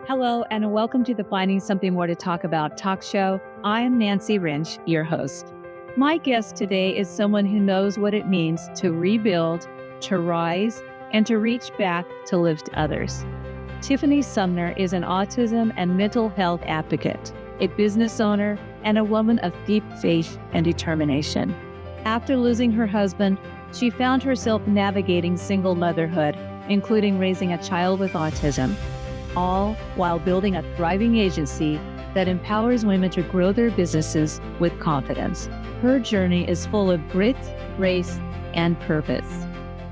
Hello, and welcome to the Finding Something More to Talk About talk show. I am Nancy Rinch, your host. My guest today is someone who knows what it means to rebuild, to rise, and to reach back to lift others. Tiffany Sumner is an autism and mental health advocate, a business owner, and a woman of deep faith and determination. After losing her husband, she found herself navigating single motherhood, including raising a child with autism, all while building a thriving agency that empowers women to grow their businesses with confidence. Her journey is full of grit, grace, and purpose.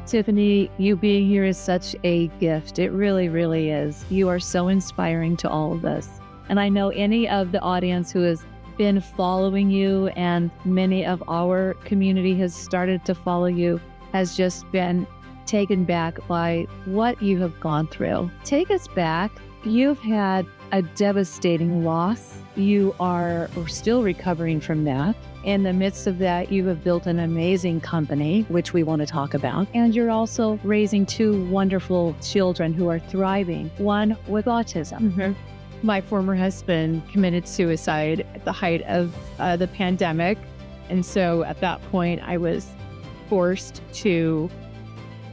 Tiffany, you being here is such a gift. It really, really is. You are so inspiring to all of us. And I know any of the audience who has been following you, and many of our community has started to follow you, has just been taken back by what you have gone through. Take us back. You've had a devastating loss. You are still recovering from that. In the midst of that, you have built an amazing company, which we want to talk about. And you're also raising two wonderful children who are thriving, one with autism. Mm-hmm. My former husband committed suicide at the height of the pandemic. And so at that point, I was forced to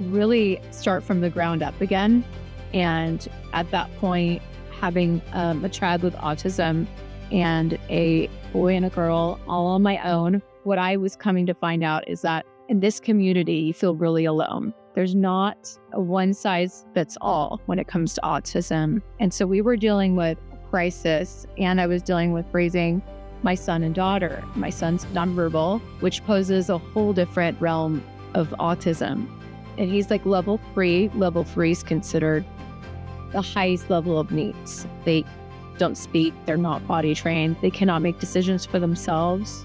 really start from the ground up again. And at that point, having a child with autism and a boy and a girl all on my own, what I was coming to find out is that in this community, you feel really alone. There's not a one size fits all when it comes to autism. And so we were dealing with a crisis, and I was dealing with raising my son and daughter. My son's nonverbal, which poses a whole different realm of autism. And he's like level 3. Level 3 is considered the highest level of needs. They don't speak, they're not potty trained, they cannot make decisions for themselves,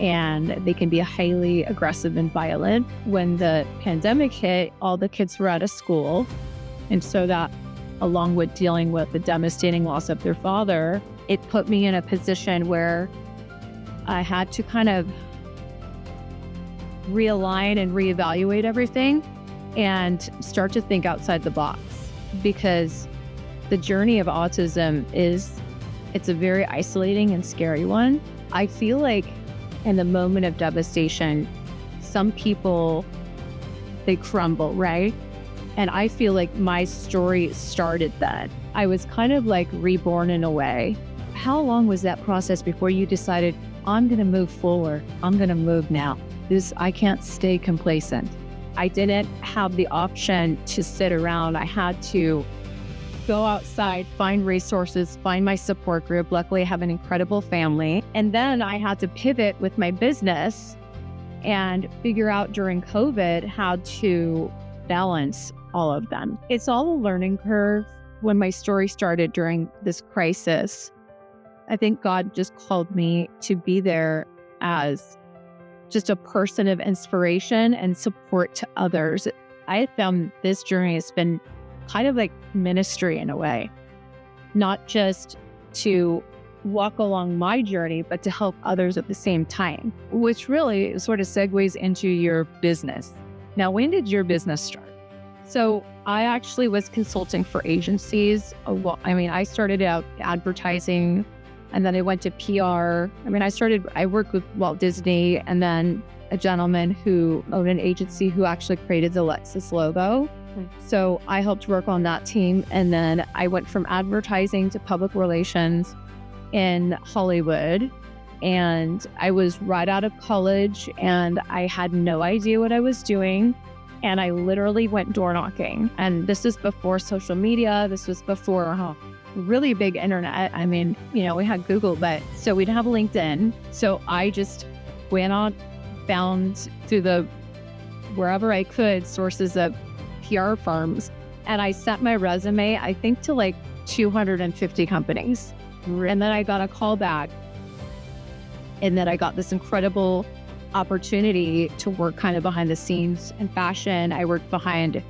and they can be highly aggressive and violent. When the pandemic hit, all the kids were out of school. And so that, along with dealing with the devastating loss of their father, it put me in a position where I had to kind of realign and reevaluate everything and start to think outside the box, because the journey of autism it's a very isolating and scary one. I feel like in the moment of devastation, some people, they crumble, right? And I feel like my story started then. I was kind of like reborn in a way. How long was that process before you decided, I'm going to move forward, I'm going to move now? I can't stay complacent. I didn't have the option to sit around. I had to go outside, find resources, find my support group. Luckily, I have an incredible family. And then I had to pivot with my business and figure out during COVID how to balance all of them. It's all a learning curve. When my story started during this crisis, I think God just called me to be there as just a person of inspiration and support to others. I found this journey has been kind of like ministry in a way, not just to walk along my journey, but to help others at the same time, which really sort of segues into your business. Now, when did your business start? So I actually was consulting for agencies. I started out advertising, and then I went to PR. I worked with Walt Disney, and then a gentleman who owned an agency who actually created the Lexus logo. So I helped work on that team. And then I went from advertising to public relations in Hollywood. And I was right out of college, and I had no idea what I was doing. And I literally went door knocking. And this was before social media. This was before really big internet. We had Google, but so we didn't have LinkedIn. So I just went on, found through wherever I could, sources of PR firms. And I sent my resume, I think, to like 250 companies. And then I got a call back. And then I got this incredible opportunity to work kind of behind the scenes in fashion. I worked behind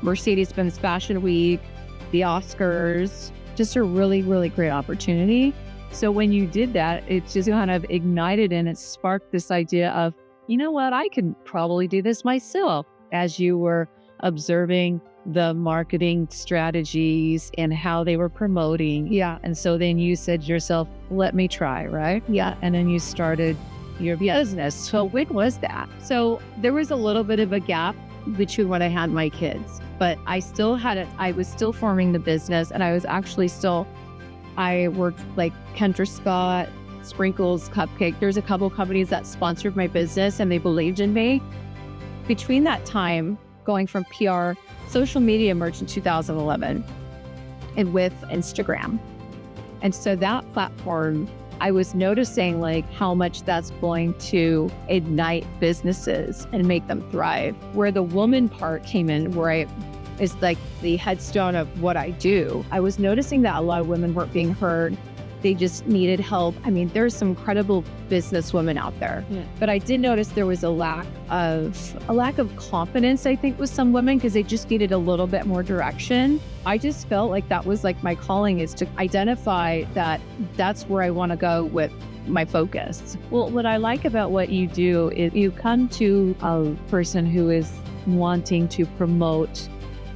Mercedes-Benz Fashion Week, the Oscars, just a really, really great opportunity. So when you did that, it just kind of ignited and it sparked this idea of, you know what, I could probably do this myself. As you were observing the marketing strategies and how they were promoting. Yeah. And so then you said to yourself, let me try, right? Yeah. And then you started your business. So when was that? So there was a little bit of a gap between when I had my kids, but I still had it. I was still forming the business, and I was actually I worked like Kendra Scott, Sprinkles, Cupcake. There's a couple companies that sponsored my business and they believed in me. Between that time, going from PR, social media emerged in 2011 and with Instagram. And so that platform, I was noticing like how much that's going to ignite businesses and make them thrive. Where the woman part came in, is like the headstone of what I do. I was noticing that a lot of women weren't being heard. They just needed help. I mean, there's some credible business women out there, but I did notice there was a lack of confidence, I think, with some women, because they just needed a little bit more direction. I just felt like that was like my calling, is to identify that that's where I want to go with my focus. Well, what I like about what you do is you come to a person who is wanting to promote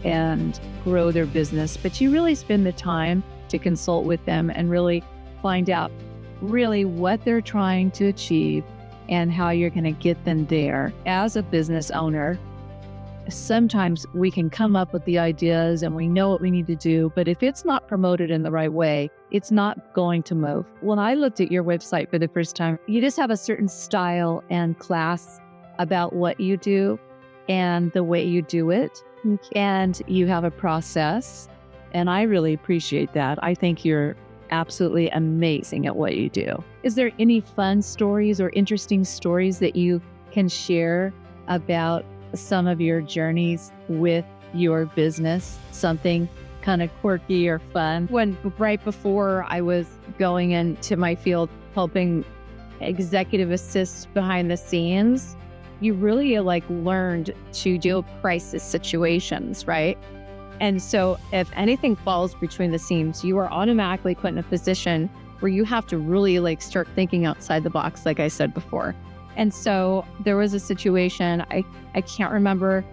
and grow their business, but you really spend the time to consult with them and really find out really what they're trying to achieve and how you're going to get them there. As a business owner, sometimes we can come up with the ideas and we know what we need to do, but if it's not promoted in the right way, it's not going to move. When I looked at your website for the first time, you just have a certain style and class about what you do and the way you do it. And you have a process. And I really appreciate that. I think you're absolutely amazing at what you do. Is there any fun stories or interesting stories that you can share about some of your journeys with your business? Something kind of quirky or fun? When right before I was going into my field, helping executive assist behind the scenes, you really like learned to deal with crisis situations, right? And so if anything falls between the seams, you are automatically put in a position where you have to really like start thinking outside the box, like I said before. And so there was a situation, I can't remember,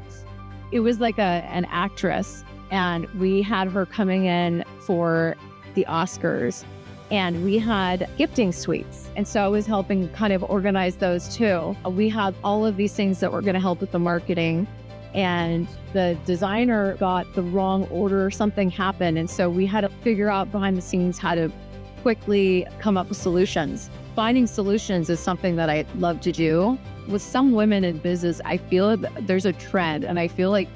it was like an actress, and we had her coming in for the Oscars, and we had gifting suites. And so I was helping kind of organize those too. We had all of these things that were going to help with the marketing, and the designer got the wrong order or something happened. And so we had to figure out behind the scenes how to quickly come up with solutions. Finding solutions is something that I love to do. With some women in business, I feel there's a trend, and I feel like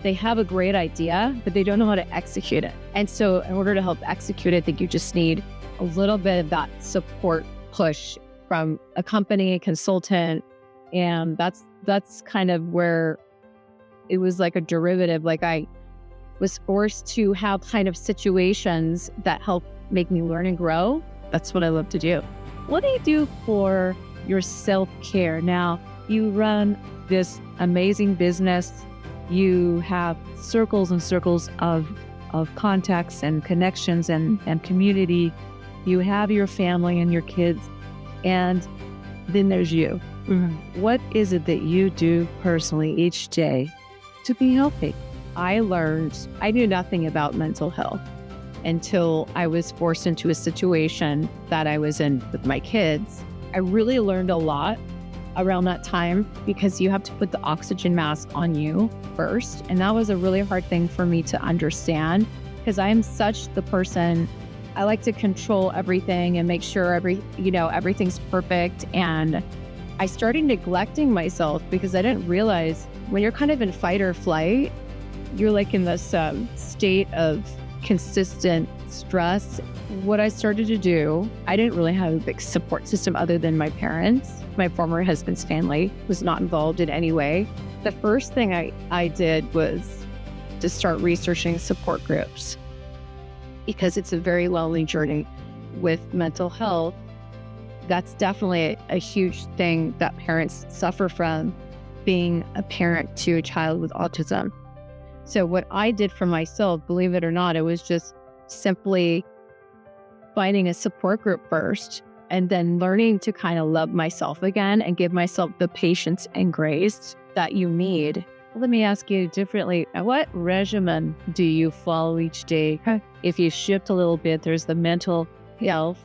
they have a great idea, but they don't know how to execute it. And so in order to help execute it, I think you just need a little bit of that support push from a company, a consultant. And that's kind of where it was like a derivative. Like I was forced to have kind of situations that help make me learn and grow. That's what I love to do. What do you do for your self-care? Now, you run this amazing business. You have circles and circles of contacts and connections and community. You have your family and your kids, and then there's you. Mm-hmm. What is it that you do personally each day to be healthy? I knew nothing about mental health until I was forced into a situation that I was in with my kids. I really learned a lot around that time, because you have to put the oxygen mask on you first. And that was a really hard thing for me to understand, because I am such the person, I like to control everything and make sure everything's perfect. And I started neglecting myself because I didn't realize when you're kind of in fight or flight, you're like in this state of consistent stress. What I started to do, I didn't really have a big support system other than my parents. My former husband's family was not involved in any way. The first thing I did was to start researching support groups, because it's a very lonely journey with mental health. That's definitely a huge thing that parents suffer from, being a parent to a child with autism. So what I did for myself, believe it or not, it was just simply finding a support group first, and then learning to kind of love myself again and give myself the patience and grace that you need Let me ask you differently. What regimen do you follow each day? If you shift a little bit, there's the mental health,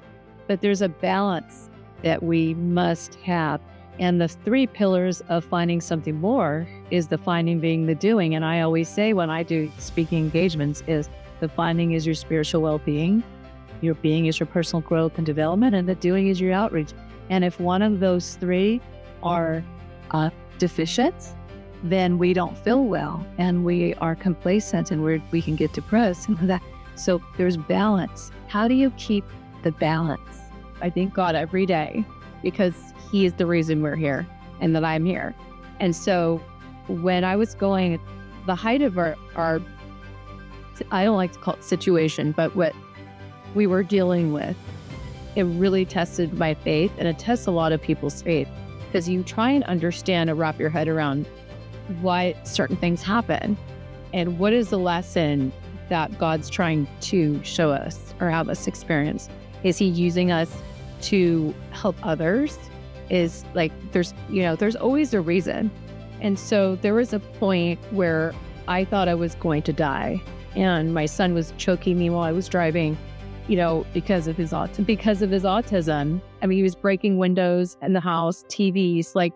but there's a balance that we must have. And the 3 pillars of finding something more is the finding being the doing. And I always say when I do speaking engagements is the finding is your spiritual well-being, your being is your personal growth and development, and the doing is your outreach. And if one of those 3 are deficient, then we don't feel well and we are complacent and we can get depressed and that. So there's balance. How do you keep the balance? I thank God every day because He is the reason we're here and that I'm here. And so when I was going, the height of our I don't like to call it situation, but what we were dealing with, it really tested my faith, and it tests a lot of people's faith because you try and understand and wrap your head around why certain things happen and what is the lesson that God's trying to show us or have us experience. Is He using us to help others? Is like, there's always a reason. And so there was a point where I thought I was going to die and my son was choking me while I was driving, because of his autism. I mean, he was breaking windows in the house, TVs, like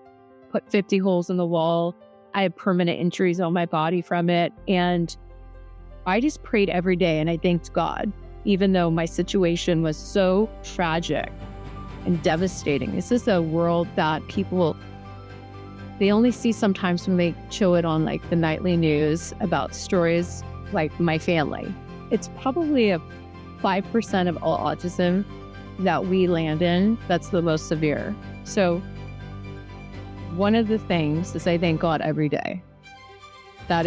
put 50 holes in the wall. I had permanent injuries on my body from it. And I just prayed every day and I thanked God, even though my situation was so tragic and devastating. This is a world that people, they only see sometimes when they show it on like the nightly news about stories like my family. It's probably a 5% of all autism that we land in that's the most severe. So one of the things is I thank God every day. That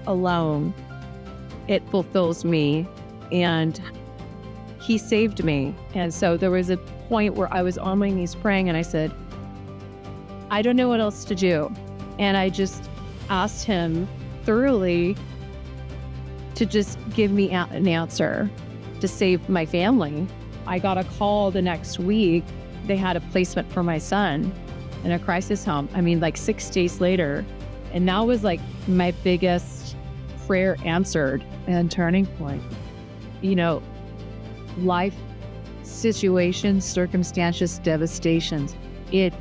alone, it fulfills me, and He saved me. And so there was a point where I was on my knees praying and I said, I don't know what else to do. And I just asked Him thoroughly to just give me an answer to save my family. I got a call the next week. They had a placement for my son in a crisis home. I mean, like 6 days later. And that was like my biggest prayer answered and turning point. Life situations, circumstances, devastations, it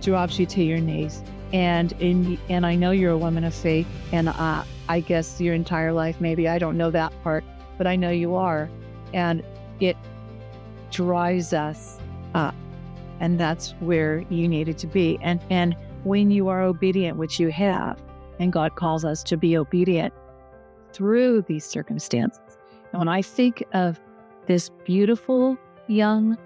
drops you to your knees. And I know you're a woman of faith, and I guess your entire life, maybe I don't know that part, but I know you are. And it drives us up. And that's where you needed to be. And when you are obedient, which you have, and God calls us to be obedient through these circumstances. And when I think of this beautiful, young,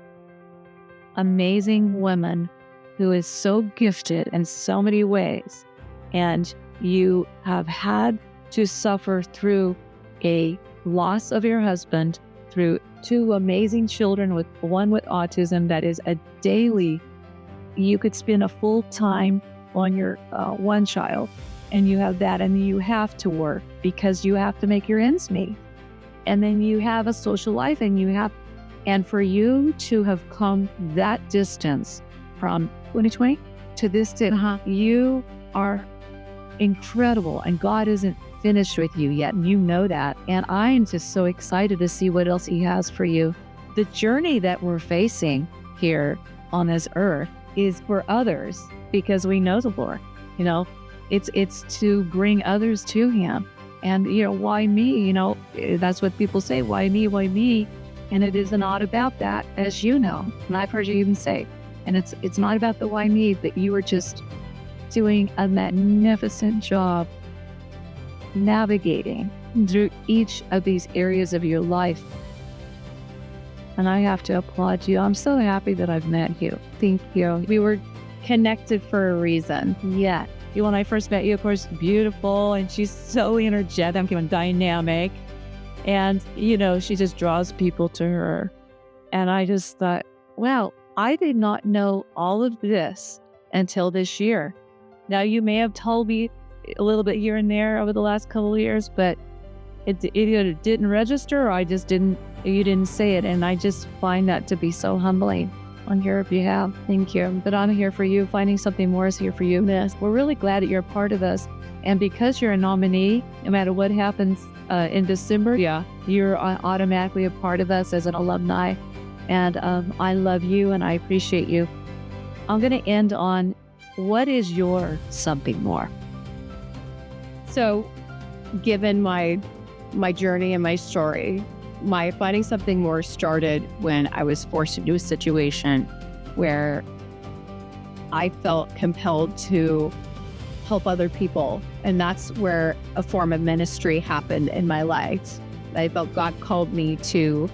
amazing woman who is so gifted in so many ways, and you have had to suffer through a loss of your husband, through 2 amazing children, with one with autism that is a daily, you could spend a full time on your one child, and you have that, and you have to work because you have to make your ends meet. And then you have a social life, and for you to have come that distance from 2020 to this day, you are incredible, and God isn't finished with you yet, and you know that. And I am just so excited to see what else He has for you. The journey that we're facing here on this earth is for others because we know the Lord. It's to bring others to Him. And why me? That's what people say. Why me? Why me? And it is not about that, as you know. And I've heard you even say. And it's not about the why me, but you are just doing a magnificent job navigating through each of these areas of your life. And I have to applaud you. I'm so happy that I've met you. Thank you. We were connected for a reason. Yeah. When I first met you, of course, beautiful, and she's so energetic and dynamic. And, she just draws people to her. And I just thought, wow, I did not know all of this until this year. Now, you may have told me a little bit here and there over the last couple of years, but it either didn't register or you didn't say it. And I just find that to be so humbling. on your behalf. Thank you. But I'm here for you. Finding Something More is here for you. Yes. We're really glad that you're a part of us. And because you're a nominee, no matter what happens in December, you're automatically a part of us as an alumni. And I love you and I appreciate you. I'm going to end on, what is your something more? So, given my journey and my story, my Finding Something More started when I was forced into a situation where I felt compelled to help other people. And that's where a form of ministry happened in my life. I felt God called me to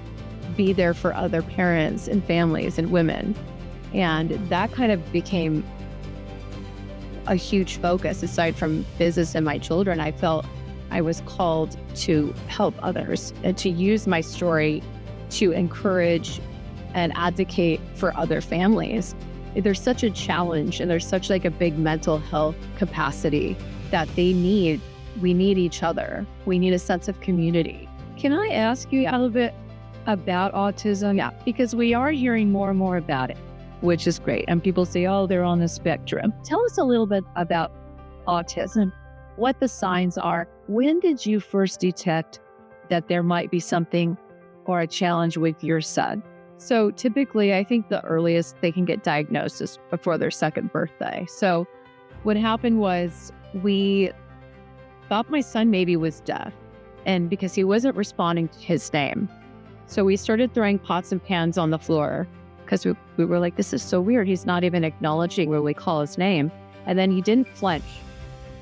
be there for other parents and families and women. And that kind of became a huge focus. Aside from business and my children, I felt I was called to help others and to use my story to encourage and advocate for other families. There's such a challenge and there's such like a big mental health capacity that we need each other. We need a sense of community. Can I ask you a little bit about autism? Yeah. Because we are hearing more and more about it, which is great. And people say, oh, they're on the spectrum. Tell us a little bit about autism, what the signs are. When did you first detect that there might be something or a challenge with your son? So typically, I think the earliest they can get diagnosed is before their second birthday. So what happened was we thought my son maybe was deaf, and because he wasn't responding to his name. So we started throwing pots and pans on the floor because we were like, this is so weird. He's not even acknowledging when we call his name. And then he didn't flinch.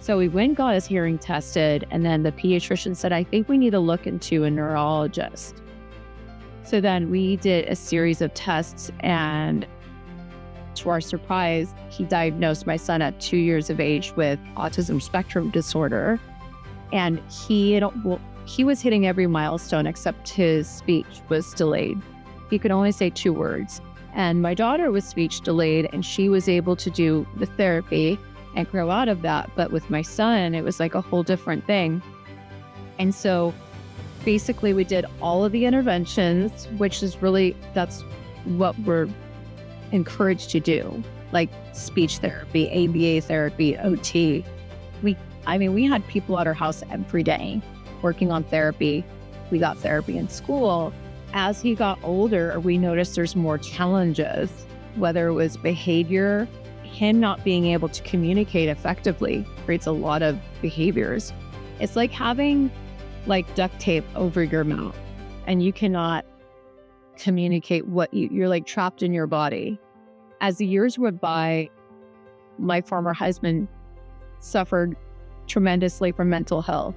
So we went and got his hearing tested. And then the pediatrician said, I think we need to look into a neurologist. So then we did a series of tests, and to our surprise, he diagnosed my son at 2 years of age with autism spectrum disorder. And he was hitting every milestone except his speech was delayed. He could only say 2 words. And my daughter was speech delayed, and she was able to do the therapy and grow out of that. But with my son, it was like a whole different thing. And so basically we did all of the interventions, which is really, that's what we're encouraged to do, like speech therapy, ABA therapy, OT. We had people at our house every day working on therapy. We got therapy in school. As he got older, we noticed there's more challenges, whether it was behavior, him not being able to communicate effectively creates a lot of behaviors. It's like having like duct tape over your mouth and you cannot communicate what you're like trapped in your body. As the years went by, my former husband suffered tremendously from mental health,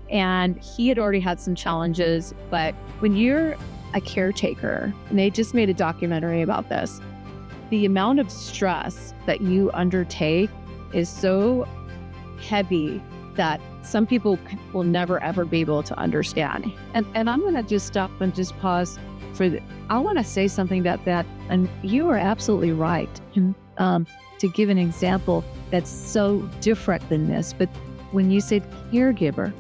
and he had already had some challenges. But when you're a caretaker, and they just made a documentary about this, the amount of stress that you undertake is so heavy that some people will never, ever be able to understand. And I'm going to just stop and just pause I want to say something about that. And you are absolutely right. To give an example that's so different than this, but when you said caregiver,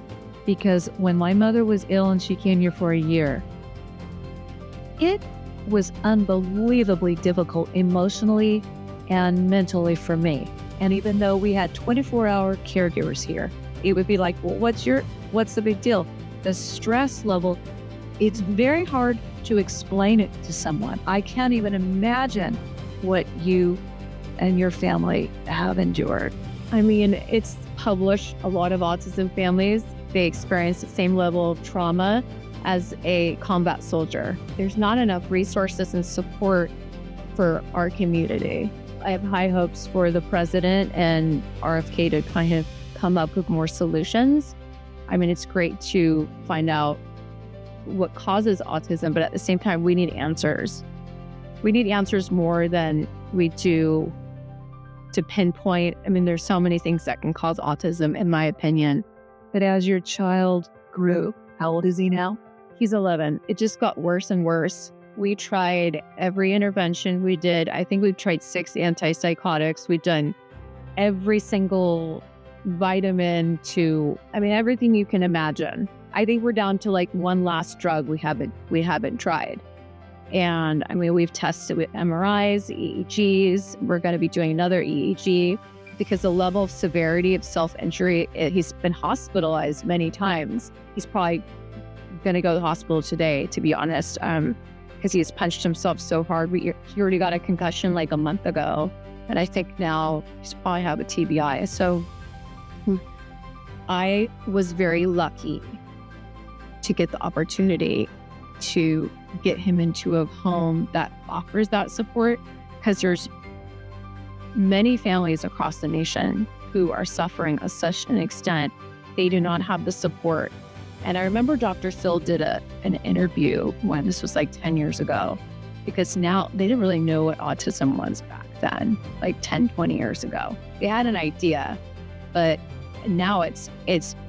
because when my mother was ill and she came here for a year, it was unbelievably difficult emotionally and mentally for me. And even though we had 24-hour caregivers here, it would be like, well, what's the big deal? The stress level, it's very hard to explain it to someone. I can't even imagine what you and your family have endured. I mean, it's published. A lot of autism families, they experience the same level of trauma as a combat soldier. There's not enough resources and support for our community. I have high hopes for the president and RFK to kind of come up with more solutions. I mean, it's great to find out what causes autism, but at the same time, we need answers. We need answers more than we do to pinpoint. I mean, there's so many things that can cause autism, in my opinion. But as your child grew, how old is he now? He's 11. It just got worse and worse. We tried every intervention we did. I think we've tried 6 antipsychotics. We've done every single vitamin everything you can imagine. I think we're down to like one last drug we haven't tried. And I mean, we've tested with MRIs, EEGs. We're going to be doing another EEG because the level of severity of self-injury, he's been hospitalized many times. He's probably going to go to the hospital today, to be honest, because he has punched himself so hard. He already got a concussion like a month ago. And I think now he's probably have a TBI. So I was very lucky to get the opportunity to get him into a home that offers that support, because there's many families across the nation who are suffering to such an extent they do not have the support. And I remember Dr. Phil did an interview when this was like 10 years ago, because now they didn't really know what autism was back then, like 10, 20 years ago. They had an idea, but now it's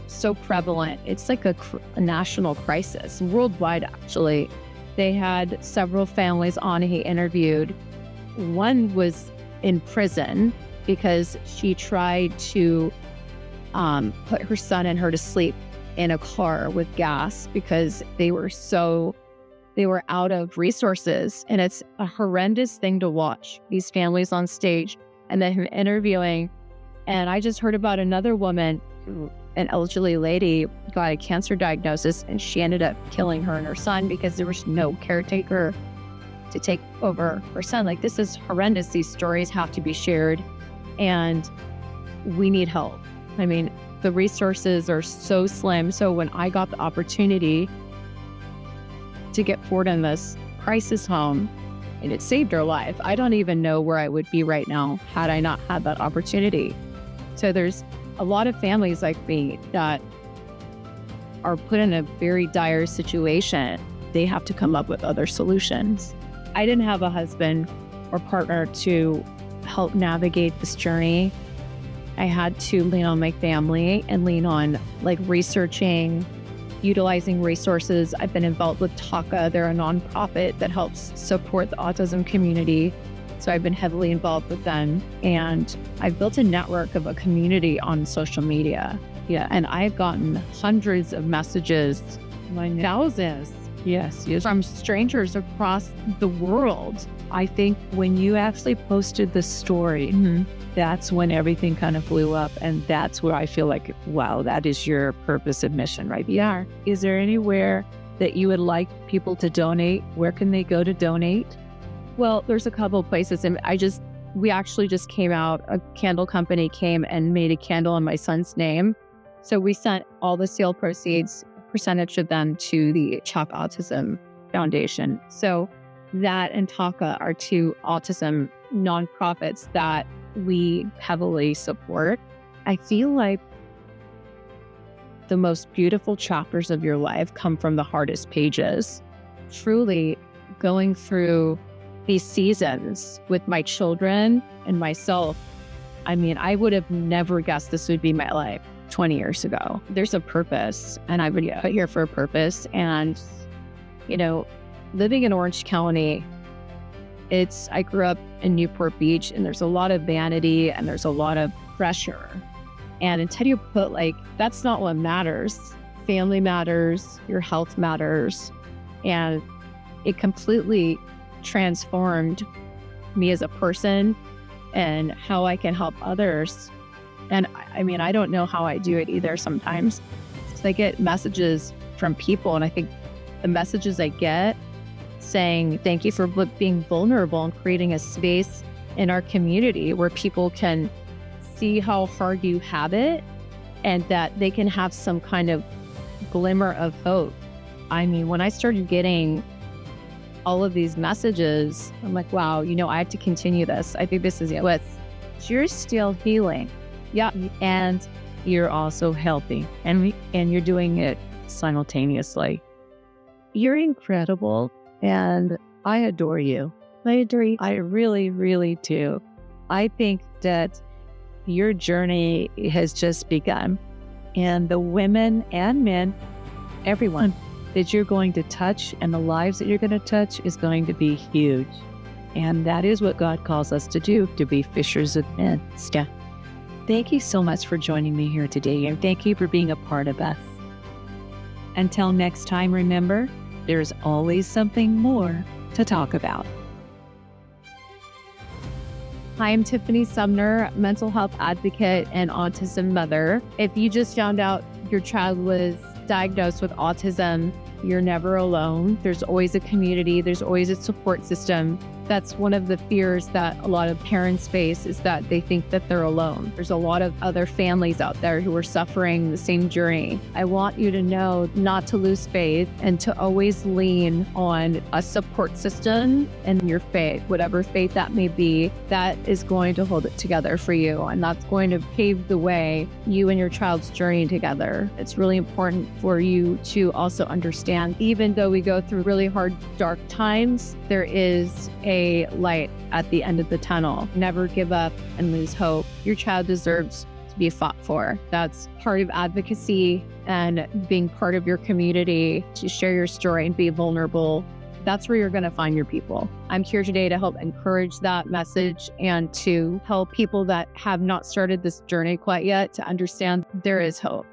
so prevalent. It's like a national crisis, worldwide actually. They had several families on he interviewed. One was in prison because she tried to put her son and her to sleep in a car with gas because they were out of resources. And it's a horrendous thing to watch, these families on stage and then him interviewing. And I just heard about another woman, an elderly lady, got a cancer diagnosis, and she ended up killing her and her son because there was no caretaker to take over her son. Like, this is horrendous. These stories have to be shared, and we need help. I mean, the resources are so slim. So when I got the opportunity to get Ford in this crisis home, and it saved her life, I don't even know where I would be right now had I not had that opportunity. So there's a lot of families like me that are put in a very dire situation. They have to come up with other solutions. I didn't have a husband or partner to help navigate this journey. I had to lean on my family and lean on like researching, utilizing resources. I've been involved with TACA. They're a nonprofit that helps support the autism community. So I've been heavily involved with them, and I've built a network of a community on social media. Yeah, and I've gotten hundreds of messages, thousands, yes, from strangers across the world. I think when you actually posted the story, that's when everything kind of blew up. And that's where I feel like, wow, that is your purpose and mission, right? Yeah. Is there anywhere that you would like people to donate? Where can they go to donate? Well, there's a couple of places, and we actually just came out, a candle company came and made a candle in my son's name. So we sent all the sale proceeds, percentage of them, to the Chalk Autism Foundation. So that and TACA are two autism nonprofits that we heavily support. I feel like the most beautiful chapters of your life come from the hardest pages. Truly going through these seasons with my children and myself, I mean, I would have never guessed this would be my life 20 years ago. There's a purpose, and I would put here for a purpose. And, you know, living in Orange County, I grew up in Newport Beach, and there's a lot of vanity and there's a lot of pressure. And until you put, like, that's not what matters. Family matters, your health matters. And it completely transformed me as a person and how I can help others. And I mean, I don't know how I do it either sometimes. So I get messages from people, and I think the messages I get saying, thank you for being vulnerable and creating a space in our community where people can see how hard you have it and that they can have some kind of glimmer of hope. I mean, when I started getting all of these messages, I'm like, wow, you know, I have to continue this. I think this is it. You're still healing. Yeah. And you're also healthy, and you're doing it simultaneously. You're incredible, and I adore you. I adore you. I really, really do. I think that your journey has just begun, and the women and men, everyone that you're going to touch and the lives that you're going to touch is going to be huge. And that is what God calls us to do, to be fishers of men. Yeah. Thank you so much for joining me here today, and thank you for being a part of us. Until next time, remember, there's always something more to talk about. Hi, I'm Tiffany Sumner, mental health advocate and autism mother. If you just found out your child was diagnosed with autism, you're never alone. There's always a community. There's always a support system. That's one of the fears that a lot of parents face, is that they think that they're alone. There's a lot of other families out there who are suffering the same journey. I want you to know not to lose faith and to always lean on a support system in your faith, whatever faith that may be, that is going to hold it together for you. And that's going to pave the way, you and your child's journey together. It's really important for you to also understand, even though we go through really hard, dark times, there is a light at the end of the tunnel. Never give up and lose hope. Your child deserves to be fought for. That's part of advocacy and being part of your community, to share your story and be vulnerable. That's where you're going to find your people. I'm here today to help encourage that message and to help people that have not started this journey quite yet to understand there is hope.